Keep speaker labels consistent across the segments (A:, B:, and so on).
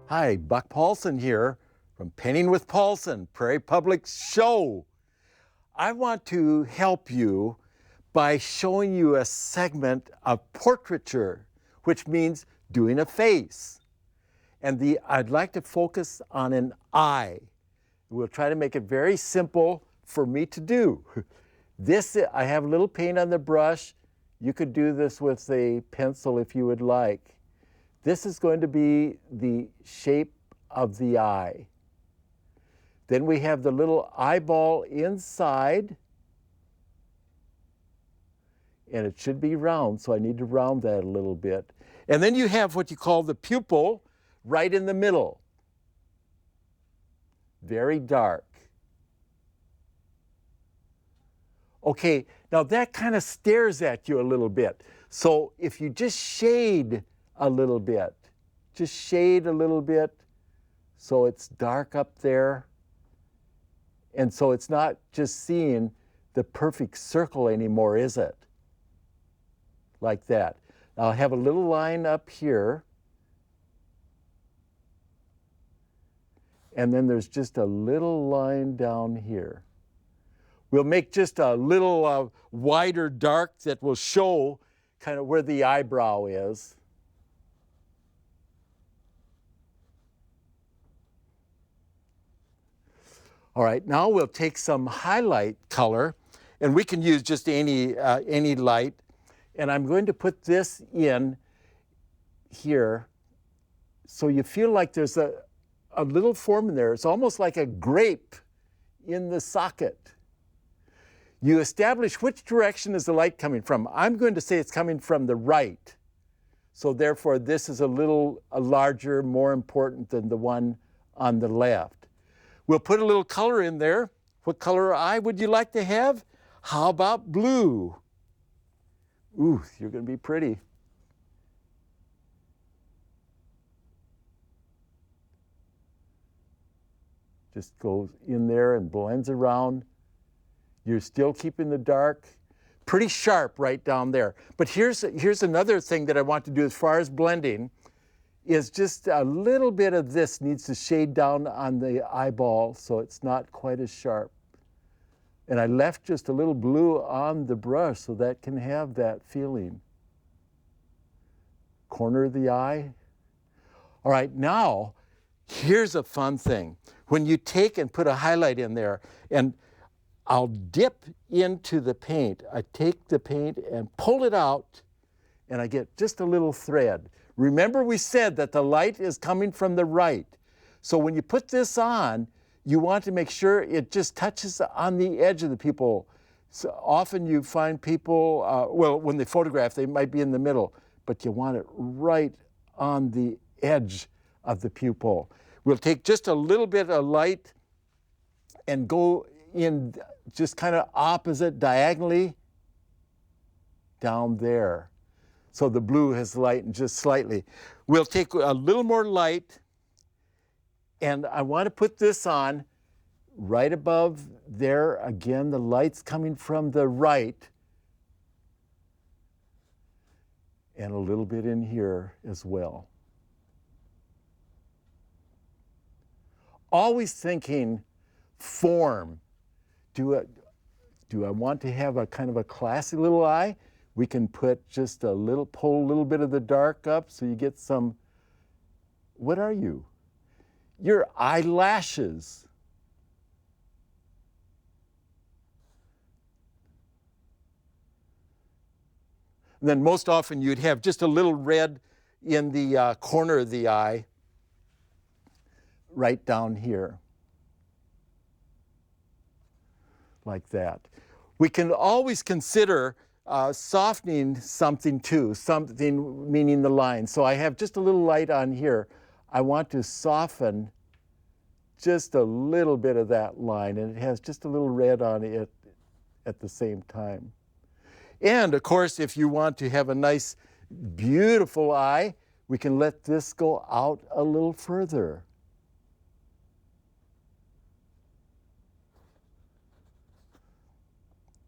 A: Hi, Buck Paulson here from Painting with Paulson, Prairie Public Show. I want to help you by showing you a segment of portraiture, which means doing a face. And I'd like to focus on an eye. We'll try to make it very simple for me to do. I have a little paint on the brush. You could do this with a pencil if you would like. This is going to be the shape of the eye. Then we have the little eyeball inside, and it should be round, so I need to round that a little bit. And then you have what you call the pupil right in the middle. Very dark. Okay, now that kind of stares at you a little bit. So if you just shade a little bit, so it's dark up there, and so it's not just seeing the perfect circle anymore, is it? Like that. Now I'll have a little line up here, and then there's just a little line down here. We'll make just a little wider dark that will show kind of where the eyebrow is. All right, now we'll take some highlight color, and we can use just any light. And I'm going to put this in here so you feel like there's a little form in there. It's almost like a grape in the socket. You establish which direction is the light coming from. I'm going to say it's coming from the right. So therefore, this is a larger, more important than the one on the left. We'll put a little color in there. What color eye would you like to have? How about blue? Ooh, you're going to be pretty. Just goes in there and blends around. You're still keeping the dark. Pretty sharp right down there. But here's another thing that I want to do as far as blending is just a little bit of this needs to shade down on the eyeball so it's not quite as sharp. And I left just a little blue on the brush so that can have that feeling. Corner of the eye. All right, now here's a fun thing. When you take and put a highlight in there, and I'll dip into the paint. I take the paint and pull it out, and I get just a little thread. Remember we said that the light is coming from the right. So when you put this on, you want to make sure it just touches on the edge of the pupil. So often you find people, when they photograph, they might be in the middle, but you want it right on the edge of the pupil. We'll take just a little bit of light and go in just kind of opposite diagonally down there. So the blue has lightened just slightly. We'll take a little more light, and I want to put this on right above there. Again, the light's coming from the right, and a little bit in here as well. Always thinking form. Do I want to have a kind of a classy little eye? We can put just pull a little bit of the dark up so you get some, what are you? Your eyelashes. And then most often you'd have just a little red in the corner of the eye, right down here. Like that. We can always consider softening something too, something meaning the line. So I have just a little light on here. I want to soften just a little bit of that line, and it has just a little red on it at the same time. And of course, if you want to have a nice, beautiful eye, we can let this go out a little further.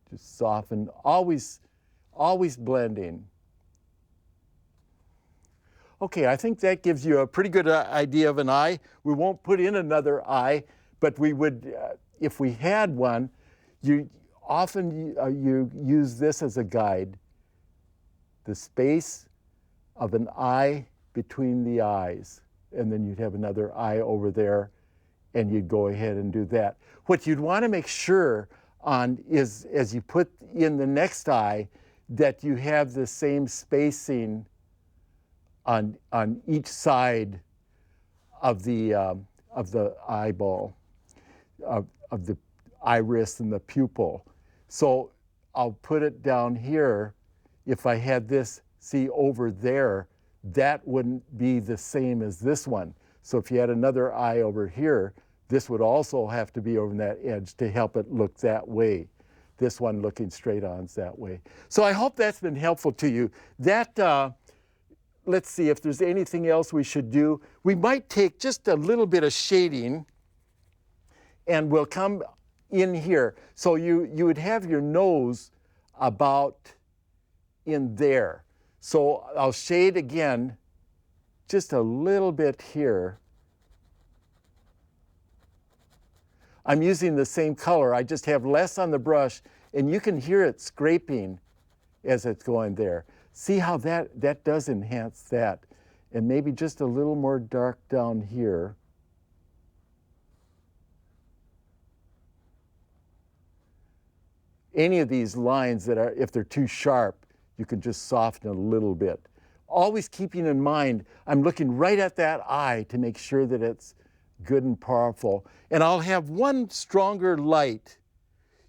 A: Just soften, always blending. Okay, I think that gives you a pretty good idea of an eye. We won't put in another eye, but we would, if we had one, you use this as a guide. The space of an eye between the eyes, and then you'd have another eye over there, and you'd go ahead and do that. What you'd want to make sure on is, as you put in the next eye, that you have the same spacing on each side of the eyeball, of the iris and the pupil. So I'll put it down here. If I had this, see over there, that wouldn't be the same as this one. So if you had another eye over here, this would also have to be over that edge to help it look that way. This one looking straight on's that way. So I hope that's been helpful to you. That, let's see if there's anything else we should do. We might take just a little bit of shading and we'll come in here. So you would have your nose about in there. So I'll shade again, just a little bit here. I'm using the same color, I just have less on the brush, and you can hear it scraping as it's going there. See how that does enhance that. And maybe just a little more dark down here. Any of these lines that are, if they're too sharp, you can just soften a little bit. Always keeping in mind, I'm looking right at that eye to make sure that it's good and powerful. And I'll have one stronger light.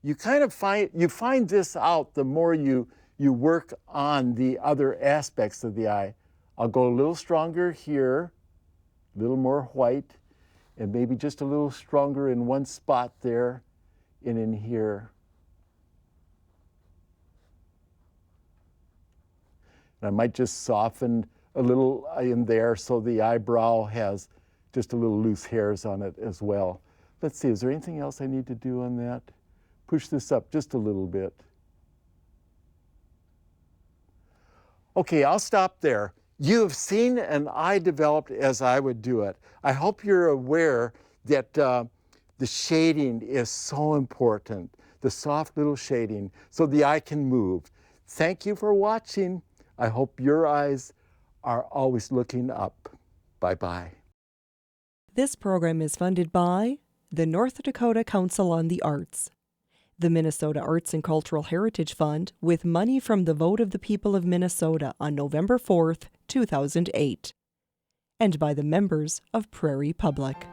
A: You kind of find this out the more you work on the other aspects of the eye. I'll go a little stronger here, a little more white, and maybe just a little stronger in one spot there and in here. And I might just soften a little in there so the eyebrow has just a little loose hairs on it as well. Let's see, is there anything else I need to do on that? Push this up just a little bit. Okay, I'll stop there. You have seen an eye developed as I would do it. I hope you're aware that the shading is so important, the soft little shading, so the eye can move. Thank you for watching. I hope your eyes are always looking up. Bye-bye.
B: This program is funded by the North Dakota Council on the Arts, the Minnesota Arts and Cultural Heritage Fund, with money from the vote of the people of Minnesota on November 4th, 2008, and by the members of Prairie Public.